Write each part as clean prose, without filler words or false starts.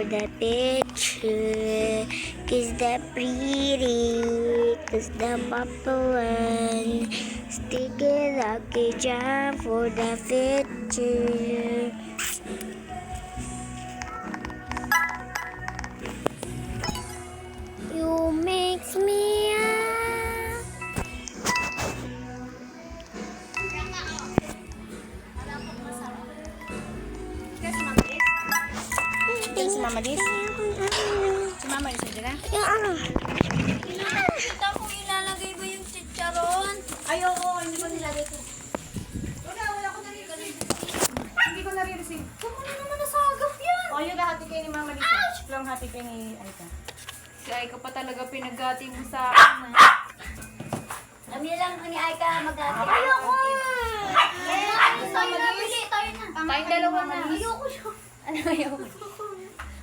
the picture. Kiss the pretty, kiss the purple one. Stick it lucky charm for the future. You makes me Si Mama Dis? Si Mama Dis na Kita ko ilalagay ba yung chicharon? Ay, oo, hindi ko nilagay ko. Wala ko nare-receive. Hindi ko nare-receive. Kung ano naman nasagap yan? O, yung lahati kayo ni Mama Dis. Lang hati kayo ni Aika. Si Aika pa talaga pinagati mo sa akin. Kami lang ni Aika mag-ati. Ayoko! Tayo na, pili. Tayo na. Tayong dalawa na. Ayoko siya. Ano ayoko?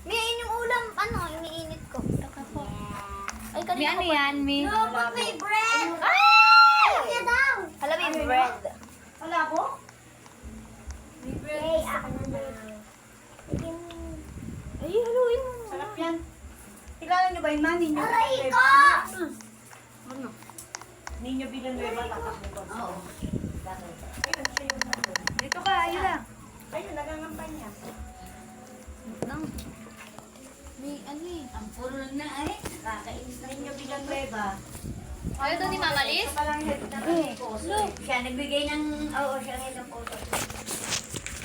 May yung ulam, iniinit ko. Ay, May ano yan, Mi? No, but may bread! Ay! Kaya daw! Alam mo yung bread. Wala po? Yay, ako na na. Ay, haluin mo. Sarap yan. Kilala niyo ba yung man? Ninyo? Aray ko! Ano? Ninyo Villanueva, tatakbo ko. Oo. Ayun, siya yung nandun. Dito ka, ayun lang. Ayun, nagangampanya. May ano eh. Ang puro na eh. Kakainis na. Ninyo Villanueva. Ayaw doon ni Mama Liz? Ito palang head na Siya nagbigay ng, siya ngayon ng photo.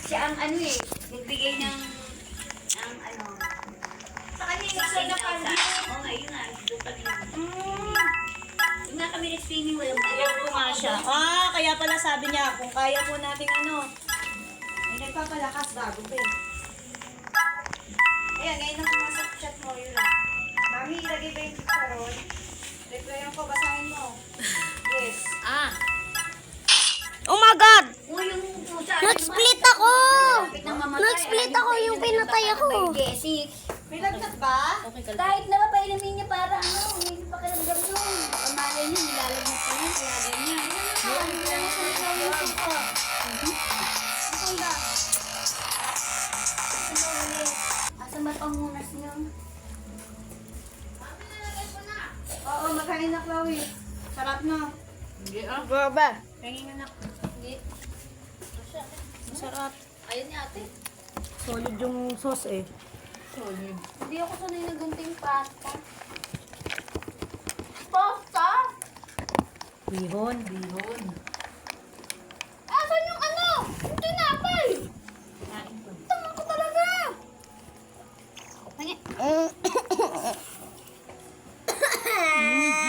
Siya ang ano eh, nagbigay ng, ano. Sa kanya yung nasa na pandi. Oo nga, yun nga, doon kami lang. Yung nga kami nag-streaming, walang Ayaw ko nga siya. Kaya pala sabi niya, kung kaya po natin ay nagpapalakas bago pa eh. Ayan, ngayon na pumasok chat mo, yun lang. Mami, ilagay ba yung chicharon? Replyan ko, basahin mo. Yes. Oh my God! yung pusa. Nag-split ako! Nag-split ako yung pinatay ako. Jesse. May lagnat ba? Kahit na mapailamin niya para hindi pa kalamdam nun. Pamalay niya, nilalagnat pa niya, kaya ganyan. Asan ba pangunas niyo? Oo, magkain na, Chloe. Sarap na. Hindi ah. Baba. Pengin na. Hindi. Masarap. Ayun ni ate. Solid yung sauce eh. Hindi ako sanay na gunting pasta. Pasta? Bihon. Asan yung ano? Yung tinapay? Tama ko talaga.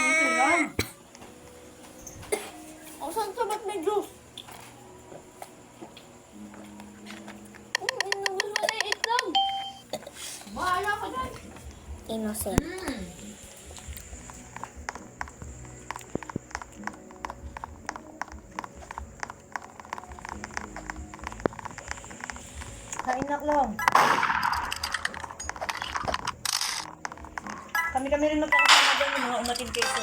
Ito lang. Asan sa ba't may juice? Inubos mo na yung itlog. Bahala ka dyan. Innocent. Kain na, Chloe. Kami rin magkakasama dyan yung mga umating keso.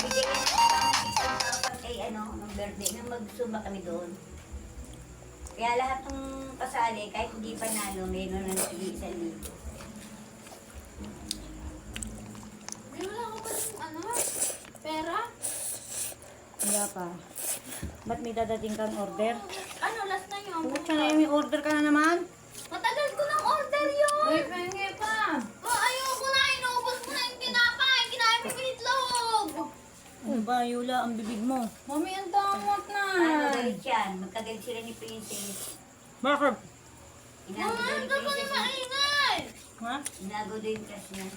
Bigyan na ng 6,000 kay ng birthday na magsumba kami doon. Kaya lahat ng kasali, kahit hindi pa nalo, mayroon na nag-1,000. May wala ko pa pera? Wala pa. Ba't may dadating kang order? Ano, last na yun? Pucha na may order ka na naman. Matagal ko ng order yun! Uy, pengi pa. Ayoko na, inubos mo na yung tinapay! Kinain mo yung itlog! Ano ba, Yula, ang bibig mo? Mami, ang damot na. Ano galit yan? Magkagalit sila ni Princess. Bakit? Inago daw ni Princess. Maingay! Ha? Inago daw yung crush niya.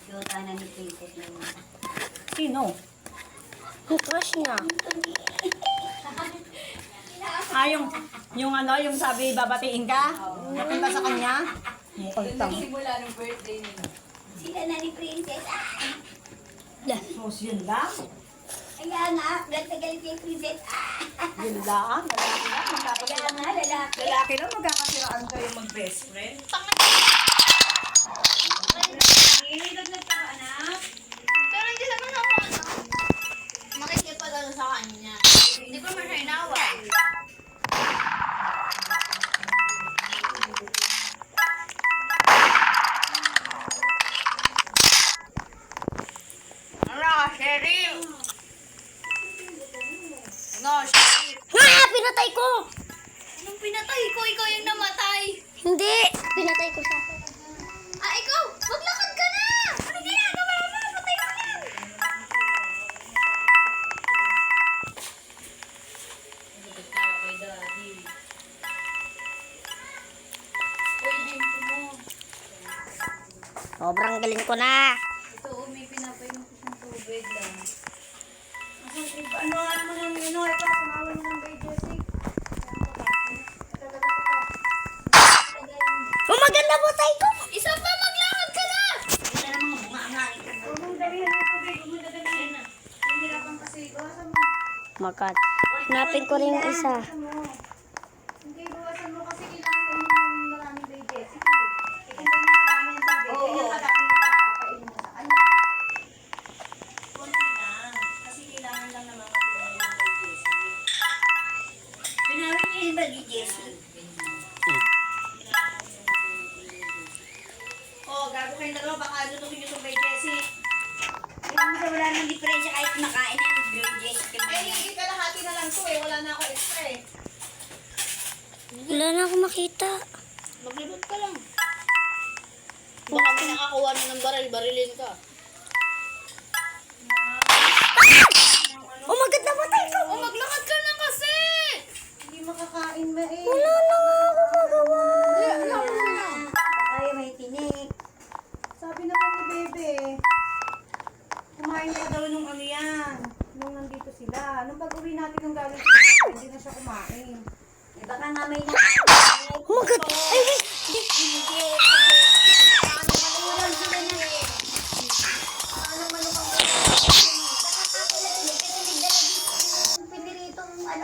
Siyota na ni Princess naman. Sino? Yung crush niya. Yung sabi babatiin ka? Napunta sa kanya? Pagtang. Simula ng birthday niya. Sila na ni Princess. Sos yun lang? Kaya nga, galit na galit kay Princess. Yun lang? Lalaki lang? Kaya nga, lalaki. Lalaki lang magkakasiraan kayo mag-best friend? Lagnat ka ba, anak? Pero hindi naman ako ano. Makikipag ano sa kanya. Hindi ko naman siya inaway. Ano ka, Sheriff? Ano, Sheriff? Pinatay ko! Anong pinatay ko? Ikaw yung namatay. Hindi! Pinatay ko siya. Ah, ikaw! Maglakad ka na! Ano ginagawa mo? Patay ka yan! Sobrang galing ko na. Ito, may pinapainom ko siyang tubig lang. Ano mo nang ito, sumawa niyo ng bay, Jessie. Oh, maganda po tayo ko! Isa pa, maglakad ka na! Ito na mga bungangangin. Huwag mong dalihan yung tubig, huwag mong dadalihan na. Hindi ka pang kasi, bawasan mo. Makat. Hanapin ko rin yung isa. Bawasan mo. Hindi, bawasan mo kasi kailangan ng maraming bay, Jessie. Ikantay na marami yung tubig. Oo. Ganyan kadami yung nakakainom mo sa kanya. Konti lang. Kasi kailangan lang naman matulungan yung bay, Jessie. Pinawin niya yung bagi, Jessie. Oh, gago kayong dalawa, baka lutukin niyo itong bay, Jessie. Kaya mo sa wala nang diferensya kahit makain na yung girl, Jessie. Eh, kalahati na lang to eh. Wala na ako extra eh. Wala na ako makita. Maglibot ka lang. Baka may nakakuha na ng barilin ka. Oh, maganda po tayo ko! Oh, maglakad ka na kasi! Hindi makakain ba eh. Wala na nga ako magawa. Baka yung may tinik. Sabi naman ni Bebe, kumain ka daw nung ano yan. Nung nandito sila. Nung pag-uwi natin nung galing sa hindi na siya kumain. Eh, baka nga may nakain. Oh, maganda. Ay, wait.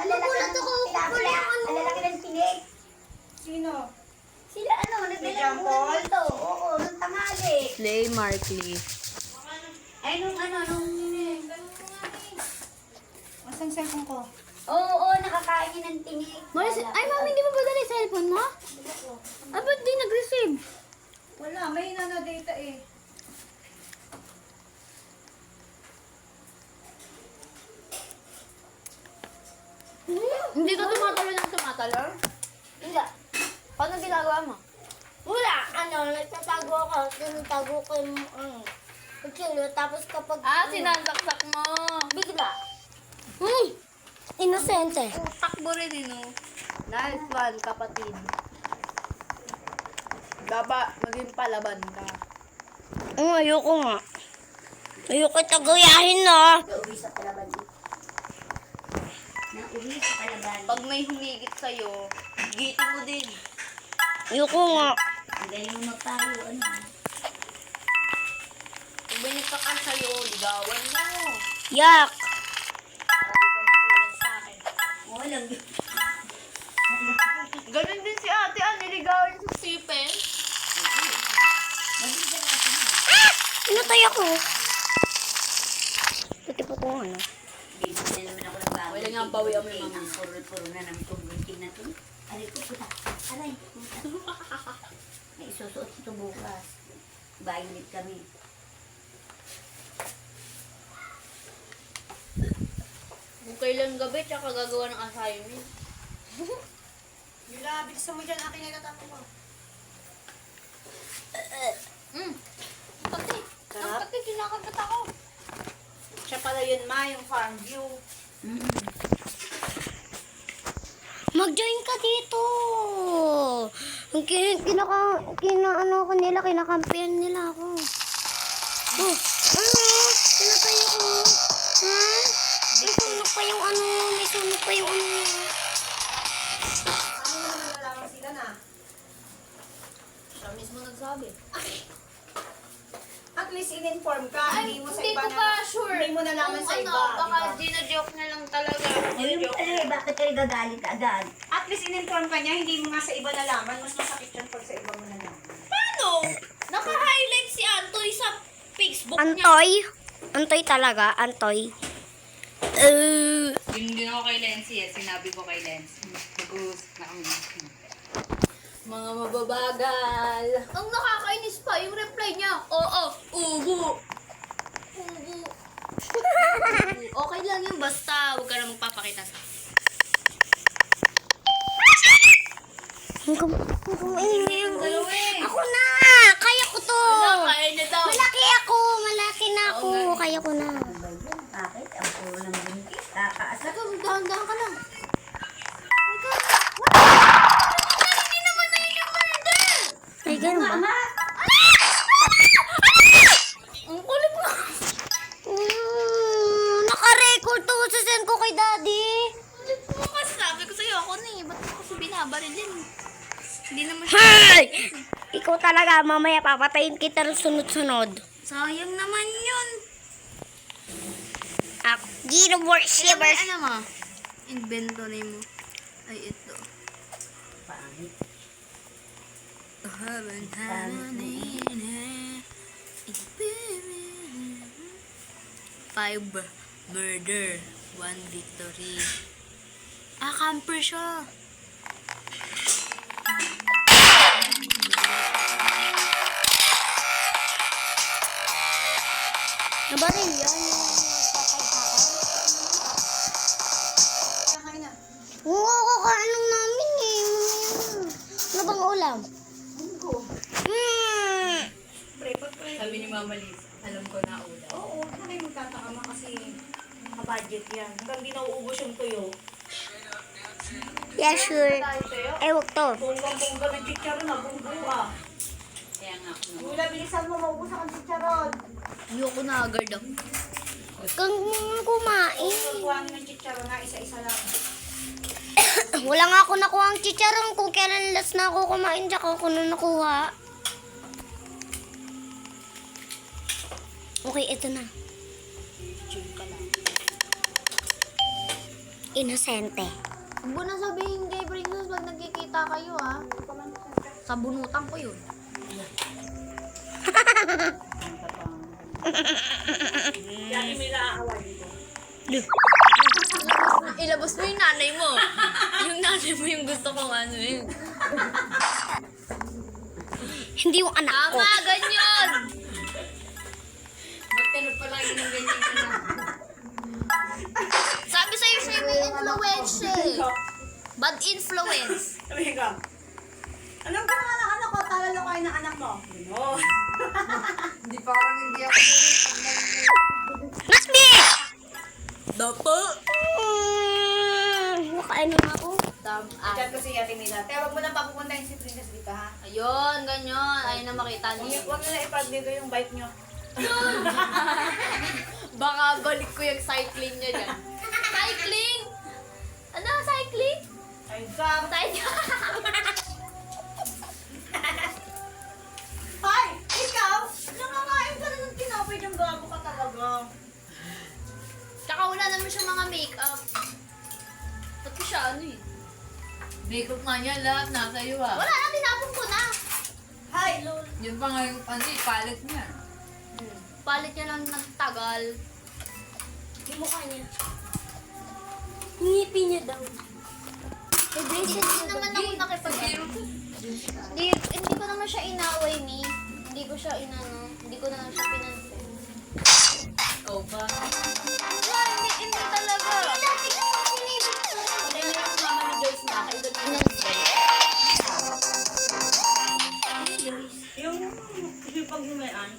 Nagulat ako. Alalaki ng tinik. Sino? Sila ano, nagdala Jean ng Paul? ulam dito. Oo, nung tanghali. Slay Markley. Ay, nung ano, nung... Asan cellphone ko? Oo, nakakain niya ng tinik. Ay, mami, hindi mo ba dali cellphone mo? Ah, ba't di nag-receive? Wala, may data eh. Hindi ka tumatalo ng tumatalo? Hindi. Paano ginagawa mo? Wala. Nagtatago ako. Tinatago ko yung kutsilo. Tapos kapag... Sinasaksak mo. Bigla. Inosente. Takbo rin eh, no? Nice one, kapatid. Dapat maging palaban ka. Ayoko nga. Ayoko tagayahin na. Nauwi sa palaban. Nauwi sa palaban. Pag may humigit sa'yo, gitin mo din. Ayoko nga. Ang galing mo magtayo, ano. Pag may nagkakan sa'yo, ligawan mo. Yak. Para di ka matulad sa akin. Walang... Ganun din si ate, niligawan sa sipin. Pinatay ako. Puti po kung ano. Bibigyan na naman ako ng bago. Wala nga, bawian mo yung mama. Puro na ng tubig na to. Aray ko, puta. Aray. May isusuot ito bukas. Violet kami. Kung kailan gabi, tsaka gagawa ng assignment. Yula, bilisan mo dyan. Akin ay natapos mo. Pati, ang pati, kinakagat ako. Siya pala yun, Ma, yung farm view. Mag-join ka dito. Ano ko nila, kinakampihan nila ako. Oh, pinatay ako. Ha? May sunog pa yung ano, may sunog pa yung ano. Ano naman nalalaman sila na? Siya mismo nagsabi. At least in-inform ka. Hindi mo sa Hindi iba ko na. pa sure. Hindi mo nalaman sa Kung iba. ano, baka diba? gina-joke na lang talaga. Ayun pala eh, bakit kayo gagalit agad? At least in-inform ka niya. Hindi mo nga sa iba nalaman. Mas masakit yan pag sa iba mo nalaman. Paano? Naka-highlight si Antoy sa Facebook niya. Antoy? Antoy talaga, Antoy. Yun din ako kay Lenzy eh. Sinabi ko kay Lenzy. Mag-uusap na kami. Mga mababagal. Ang nakakainis pa, yung reply niya, oo, ubo. Ubo. Okay lang yun, basta huwag ka na magpapakita sa Ako na! Kaya ko to! kaya niya daw. Malaki ako! Malaki na ako! Kaya ko na. Bakit? Ang puro ng buntis. Tataas ako. Dahan-dahan ka lang. Ay, ganun ba? Ang kulit mo. Naka-record to. Sasend ko kay daddy. Kulit mo kasi sabi ko sa'yo, ako na eh. Ba't mo kasi binabarilin? Hindi naman siya. Hey! Ikaw talaga, mamaya papatayin kita ng sunod-sunod. Sayang naman yun. Ako, Gino Worshippers. Ano mo? Inventory mo. Ay, ito. Pangit. Five murder, 1 victory. Ah, camper siya. Nabaril yan. Kakain na. Oo, kakaanong namin eh. Ano bang ulam? Munggo. Sabi ni Mama Liz, alam ko na ulam. Oo, huwag na kayo magtataka kasi nakabudget yan. Hanggang di nauubos yung tuyo. Yeah, sure. Tayo tuyo. Eh, wag to. Bonggang-bongga ng chicharon na, bunggo ka. Kaya nga ako na. Mula, bilisan mo, maubos ang chicharon. Ayoko na agad ah. Kung kumain. Kukuhanin ng chicharon na, isa-isa lang. Wala nga ako nakuha ang chicharon. Kung kailan last na ako kumain, tsaka ako na nakuha. Okay, ito na. Inosente. Huwag mo na sabihin kay Princess pag nagkikita kayo ha. Sa bunutan ko yun. Yan, may naaaway dito. Ilabas mo yung nanay mo. Yung nanay mo yung gusto kong ano yun. Hindi yung anak ko. Tama, ganyan! Ba't ka na pala yun ng ganyan ka na? Sabi sa'yo siya may influence eh. Bad influence. Sabi ka, anong ginawa ng anak ko? Talalo kayo ng anak mo. No. Hindi parang hindi ako Nasbi! Dapo! Nakain na ako. Chat ko si Ate Mila. Kaya wag mo na papupuntahin si Princess dito, ha? Ayun, ganyan. Ayaw na makita niyo. Huwag na ipag dito yung bike nyo. Baka balik ko yung cycling niya dyan. Cycling? Ano? Cycling? Ay, Sam. Ay, ikaw? Nangangain ka na ng tinapay yung gago ka talaga. Tsaka wala naman siya mga makeup. Ba't ko siya ano eh? Makeup nga niya lahat nasa iyo ah. Wala na, tinapon ko na. Hi, Lol. Yun pa nga yung palit niya. Palit niya lang ng tagal. Yung mukha niya. Ngipin niya daw. Hindi naman ako nakipag hindi ko naman siya inaway ni. Hindi ko siya inano. Hindi ko na lang siya pinansin. Ikaw ba? Wala, hindi talaga. Hindi na yung mama ni Joyce na. Kaiba na Yung pag-umian.